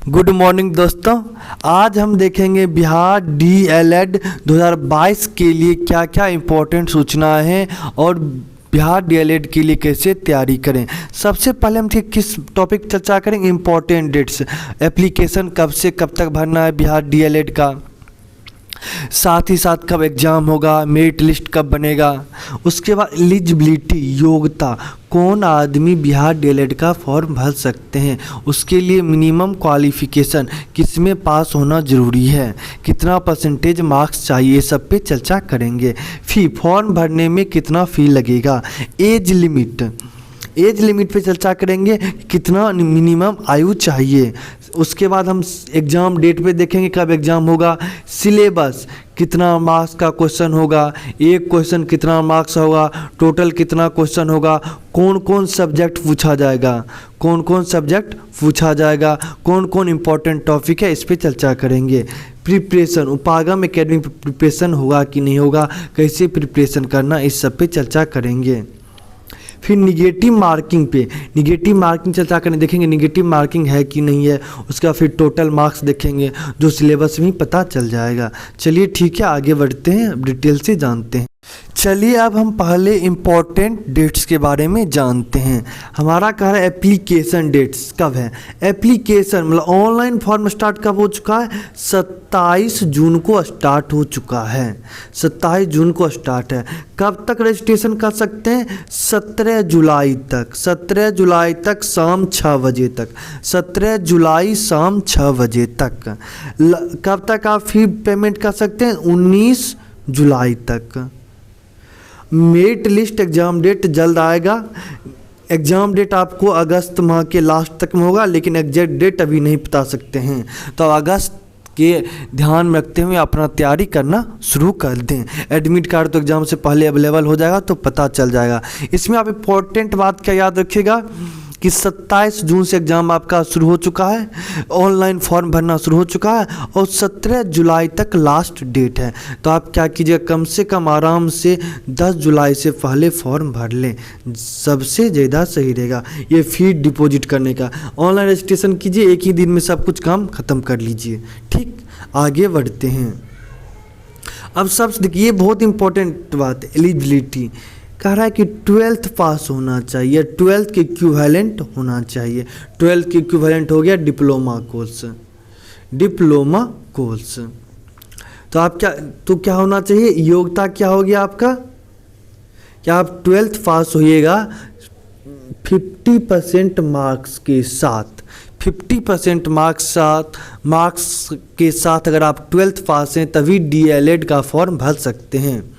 Good morning दोस्तों। आज हम देखेंगे बिहार डीएलएड 2022 के लिए क्या क्या इम्पोर्टेंट सूचनाएं हैं और बिहार डीएलएड के लिए कैसे तैयारी करें। सबसे पहले हम किस टॉपिक चर्चा करेंगे, इम्पोर्टेंट डेट्स। एप्लीकेशन कब से कब तक भरना है बिहार डीएलएड का, साथ ही साथ कब एग्ज़ाम होगा, मेरिट लिस्ट कब बनेगा। उसके बाद एलिजिबिलिटी, योग्यता, कौन आदमी बिहार डीएलएड का फॉर्म भर सकते हैं, उसके लिए मिनिमम क्वालिफ़िकेशन किसमें पास होना ज़रूरी है, कितना परसेंटेज मार्क्स चाहिए, सब पे चर्चा करेंगे। फॉर्म भरने में कितना फ़ी लगेगा, एज लिमिट पे चर्चा करेंगे, कितना मिनिमम आयु चाहिए। उसके बाद हम एग्ज़ाम डेट पे देखेंगे कब एग्ज़ाम होगा, सिलेबस कितना मार्क्स का क्वेश्चन होगा, एक क्वेश्चन कितना मार्क्स होगा, टोटल कितना क्वेश्चन होगा, कौन कौन सब्जेक्ट पूछा जाएगा, कौन कौन इम्पोर्टेंट टॉपिक है, इस पे चर्चा करेंगे। प्रिपरेशन, उपागम एकेडमी प्रिपरेशन होगा कि नहीं होगा, कैसे प्रिपरेशन करना, इस सब पे चर्चा करेंगे। फिर निगेटिव मार्किंग चर्चा करें, देखेंगे निगेटिव मार्किंग है कि नहीं है। उसका फिर टोटल मार्क्स देखेंगे जो सिलेबस में पता चल जाएगा। चलिए ठीक है, आगे बढ़ते हैं, डिटेल से जानते हैं। चलिए अब हम पहले इम्पोर्टेंट डेट्स के बारे में जानते हैं। हमारा कह रहा है एप्लीकेशन डेट्स कब है। एप्लीकेशन मतलब ऑनलाइन फॉर्म स्टार्ट कब हो चुका है, 27 जून को स्टार्ट हो चुका है। 27 जून को स्टार्ट है। कब तक रजिस्ट्रेशन कर सकते हैं, 17 जुलाई तक। 17 जुलाई तक शाम 6 बजे तक। 17 जुलाई शाम 6 बजे तक। कब तक आप फी पेमेंट कर सकते हैं, 19 जुलाई तक। मेरिट लिस्ट एग्ज़ाम डेट जल्द आएगा। एग्ज़ाम डेट आपको अगस्त माह के लास्ट तक में होगा, लेकिन एग्जैक्ट डेट अभी नहीं बता सकते हैं, तो अगस्त के ध्यान में रखते हुए अपना तैयारी करना शुरू कर दें। एडमिट कार्ड तो एग्ज़ाम से पहले अवेलेबल हो जाएगा, तो पता चल जाएगा। इसमें आप इम्पोर्टेंट बात क्या याद रखिएगा कि 27 जून से एग्ज़ाम आपका शुरू हो चुका है, ऑनलाइन फॉर्म भरना शुरू हो चुका है और 17 जुलाई तक लास्ट डेट है। तो आप क्या कीजिए, कम से कम आराम से 10 जुलाई से पहले फॉर्म भर लें, सबसे ज़्यादा सही रहेगा। ये फी डिपॉजिट करने का, ऑनलाइन रजिस्ट्रेशन कीजिए, एक ही दिन में सब कुछ काम ख़त्म कर लीजिए। ठीक, आगे बढ़ते हैं। अब सबसे देखिए, बहुत इंपॉर्टेंट बात है, एलिजिबिलिटी। कह रहा है कि 12th पास होना चाहिए, 12th के इक्विवेलेंट होना चाहिए। 12th के इक्विवेलेंट हो गया डिप्लोमा कोर्स। तो आप क्या होना चाहिए, योग्यता क्या होगी आपका, क्या आप 12th पास होइएगा 50% मार्क्स के साथ। 50% मार्क्स के साथ अगर आप 12th पास हैं तभी डीएलएड का फॉर्म भर सकते हैं।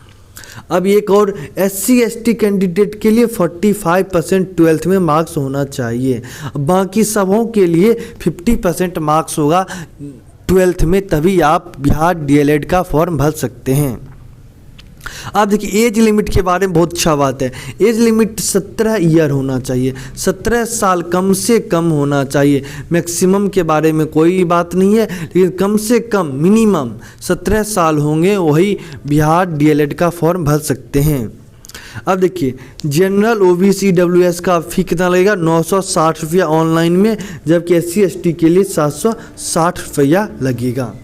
अब एक और SC/ST कैंडिडेट के लिए 45% 12th में मार्क्स होना चाहिए। बाकी सबों के लिए 50% मार्क्स होगा 12th में, तभी आप बिहार डीएलएड का फॉर्म भर सकते हैं। अब देखिए, एज लिमिट के बारे में बहुत अच्छा बात है। एज लिमिट 17 ईयर होना चाहिए, 17 साल कम से कम होना चाहिए। मैक्सिमम के बारे में कोई बात नहीं है, लेकिन कम से कम मिनिमम 17 साल होंगे, वही बिहार डीएलएड का फॉर्म भर सकते हैं। अब देखिए, जनरल OBC WS का फी कितना लगेगा, 960 रुपया ऑनलाइन में, जबकि SC/ST के लिए 760 रुपया लगेगा।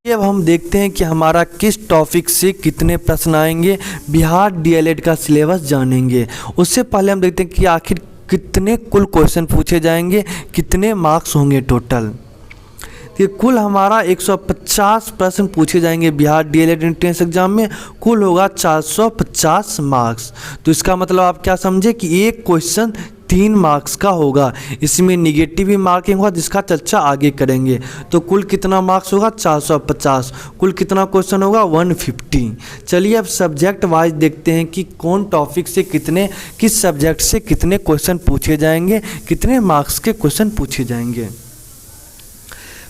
अब हम देखते हैं कि हमारा किस टॉपिक से कितने प्रश्न आएंगे, बिहार डीएलएड का सिलेबस जानेंगे। उससे पहले हम देखते हैं कि आखिर कितने कुल क्वेश्चन पूछे जाएंगे, कितने मार्क्स होंगे टोटल। तो कुल हमारा 150 प्रश्न पूछे जाएंगे बिहार डीएलएड एंट्रेंस एग्जाम में, कुल होगा 450 मार्क्स। तो इसका मतलब आप क्या समझे कि एक क्वेश्चन 3 मार्क्स का होगा। इसमें निगेटिव भी मार्किंग होगा, जिसका चर्चा आगे करेंगे। तो कुल कितना मार्क्स होगा, 450। कुल कितना क्वेश्चन होगा, 150। चलिए अब सब्जेक्ट वाइज देखते हैं कि कौन टॉपिक से कितने, किस सब्जेक्ट से कितने क्वेश्चन पूछे जाएंगे, कितने मार्क्स के क्वेश्चन पूछे जाएंगे।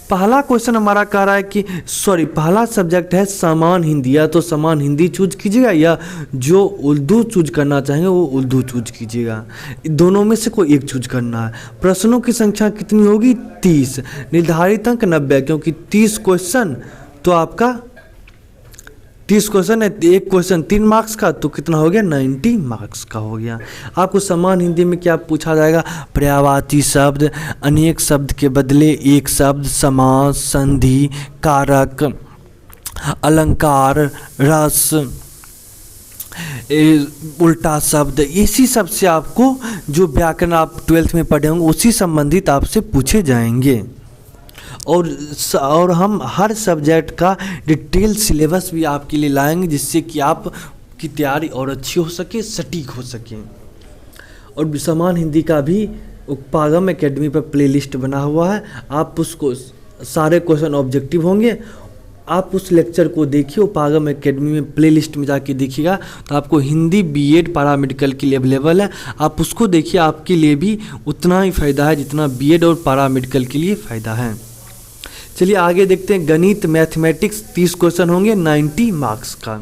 पहला क्वेश्चन हमारा कह रहा है कि पहला सब्जेक्ट है समान हिंदी। या तो समान हिंदी चूज कीजिएगा, या जो उर्दू चूज करना चाहेंगे वो उर्दू चूज कीजिएगा। दोनों में से कोई एक चूज करना है। प्रश्नों की संख्या कितनी होगी, 30। निर्धारित अंक 90, क्योंकि 30 क्वेश्चन तो आपका 30 क्वेश्चन है, एक क्वेश्चन 3 मार्क्स का, तो कितना हो गया 90 मार्क्स का हो गया। आपको समान हिंदी में क्या पूछा जाएगा, पर्यायवाची शब्द, अनेक शब्द के बदले एक शब्द, समास, संधि, कारक, अलंकार, रस, उल्टा शब्द, इसी सब से आपको जो व्याकरण आप 12th में पढ़े होंगे उसी संबंधित आपसे पूछे जाएंगे। और हम हर सब्जेक्ट का डिटेल सिलेबस भी आपके लिए लाएंगे, जिससे कि आप की तैयारी और अच्छी हो सके, सटीक हो सके। और समान हिंदी का भी उपागम एकेडमी पर प्लेलिस्ट बना हुआ है, आप उसको सारे क्वेश्चन ऑब्जेक्टिव होंगे, आप उस लेक्चर को देखिए, उपागम एकेडमी में प्लेलिस्ट में जाके देखिएगा तो आपको हिंदी बीएड पैरामेडिकल के लिए अवेलेबल है, आप उसको देखिए, आपके लिए भी उतना ही फ़ायदा है जितना बीएड और पैरामेडिकल के लिए फ़ायदा है। चलिए आगे देखते हैं, गणित मैथमेटिक्स 30 क्वेश्चन होंगे 90 मार्क्स का,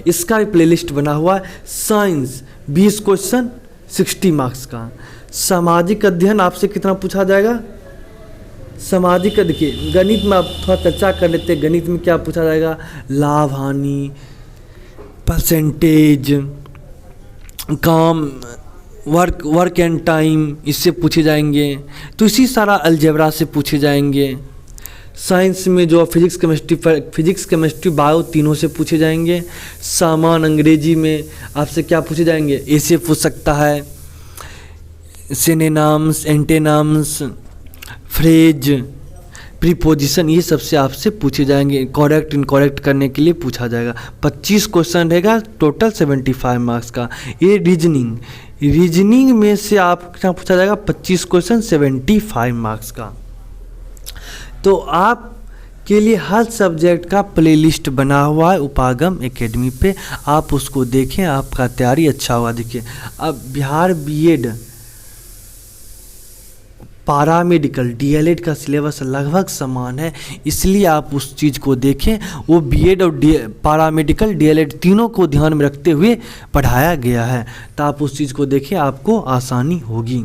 इसका भी प्लेलिस्ट बना हुआ है। साइंस 20 क्वेश्चन 60 मार्क्स का। सामाजिक अध्ययन आपसे कितना पूछा जाएगा, सामाजिक, देखिए गणित में आप थोड़ा चर्चा कर लेते हैं, गणित में क्या पूछा जाएगा, लाभ हानि, परसेंटेज, काम, वर्क एंड टाइम, इससे पूछे जाएंगे। तो इसी सारा अलजेब्रा से पूछे जाएंगे। साइंस में जो फिजिक्स केमिस्ट्री बायो तीनों से पूछे जाएंगे। सामान्य अंग्रेजी में आपसे क्या पूछे जाएंगे, ऐसे पूछ सकता है, सिनोनिम्स, एंटोनिम्स, फ्रेज, प्रीपोजिशन, ये सबसे आपसे पूछे जाएंगे। करेक्ट इनकरेक्ट करने के लिए पूछा जाएगा। 25 क्वेश्चन रहेगा, टोटल 75 मार्क्स का। ये रीजनिंग में से आप क्या पूछा जाएगा, 25 क्वेश्चन 75 मार्क्स का। तो आप के लिए हर सब्जेक्ट का प्लेलिस्ट बना हुआ है उपागम एकेडमी पे, आप उसको देखें, आपका तैयारी अच्छा हुआ। देखिए अब बिहार बीएड पैरामेडिकल डीएलएड का सिलेबस लगभग समान है, इसलिए आप उस चीज़ को देखें। वो बीएड और पैरामेडिकल डीएलएड तीनों को ध्यान में रखते हुए पढ़ाया गया है, तो आप उस चीज़ को देखें, आपको आसानी होगी।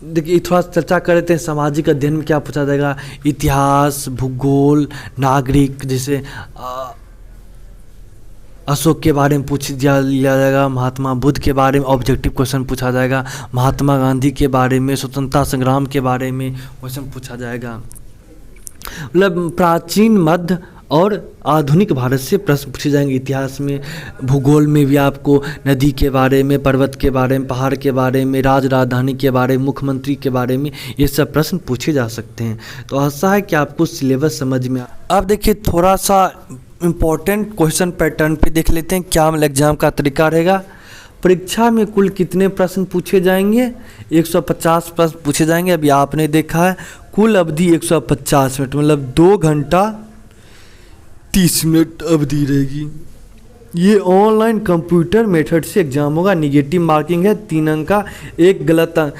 देखिए थोड़ा चर्चा कर लेते हैं, सामाजिक अध्ययन में क्या पूछा जाएगा, इतिहास, भूगोल, नागरिक, जैसे अशोक के बारे में पूछ लिया जाएगा, महात्मा बुद्ध के बारे में ऑब्जेक्टिव क्वेश्चन पूछा जाएगा, महात्मा गांधी के बारे में, स्वतंत्रता संग्राम के बारे में क्वेश्चन पूछा जाएगा। मतलब प्राचीन, मध्य और आधुनिक भारत से प्रश्न पूछे जाएंगे। इतिहास में, भूगोल में भी आपको नदी के बारे में, पर्वत के बारे में, पहाड़ के बारे में, राजधानी के बारे में, मुख्यमंत्री के बारे में, ये सब प्रश्न पूछे जा सकते हैं। तो आशा है कि आपको सिलेबस समझ में। अब देखिए थोड़ा सा इम्पोर्टेंट क्वेश्चन पैटर्न पे देख लेते हैं, क्या एग्जाम का तरीका रहेगा। परीक्षा में कुल कितने प्रश्न पूछे जाएंगे, 150 प्रश्न पूछे जाएंगे। अभी आपने देखा है कुल अवधि 150 मिनट, मतलब 2 घंटा 30 मिनट अवधि रहेगी। ये ऑनलाइन कंप्यूटर मेथड से एग्जाम होगा। निगेटिव मार्किंग है, 3 अंक का, एक गलत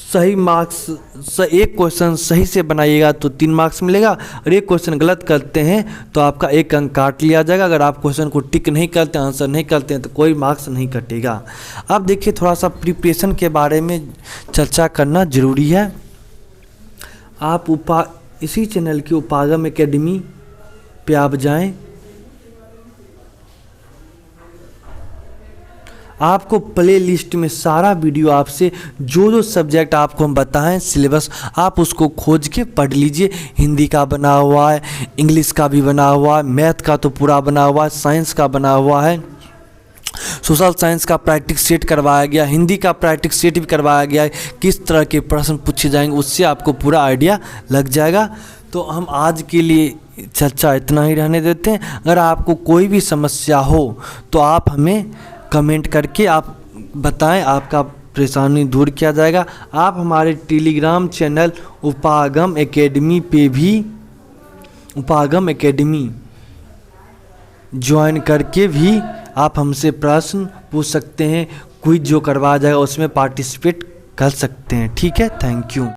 सही मार्क्स, एक क्वेश्चन सही से बनाइएगा तो 3 मार्क्स मिलेगा, और एक क्वेश्चन गलत करते हैं तो आपका 1 अंक काट लिया जाएगा। अगर आप क्वेश्चन को टिक नहीं करते, आंसर नहीं करते हैं, तो कोई मार्क्स नहीं कटेगा। अब देखिए थोड़ा सा प्रिपरेशन के बारे में चर्चा करना ज़रूरी है। आप इसी चैनल की उपागम एकेडमी पे आप जाएं, आपको प्ले लिस्ट में सारा वीडियो आपसे जो सब्जेक्ट आपको हम बताएं सिलेबस, आप उसको खोज के पढ़ लीजिए। हिंदी का बना हुआ है, इंग्लिश का भी बना हुआ है, मैथ का तो पूरा बना हुआ है, साइंस का बना हुआ है, सोशल साइंस का प्रैक्टिस सेट करवाया गया, हिंदी का प्रैक्टिस सेट भी करवाया गया है, किस तरह के प्रश्न पूछे जाएंगे, उससे आपको पूरा आइडिया लग जाएगा। तो हम आज के लिए चर्चा इतना ही रहने देते हैं। अगर आपको कोई भी समस्या हो तो आप हमें कमेंट करके आप बताएं, आपका परेशानी दूर किया जाएगा। आप हमारे टेलीग्राम चैनल उपागम एकेडमी पे भी उपागम एकेडमी ज्वाइन करके भी आप हमसे प्रश्न पूछ सकते हैं। क्विज जो करवाया जाएगा उसमें पार्टिसिपेट कर सकते हैं। ठीक है, थैंक यू।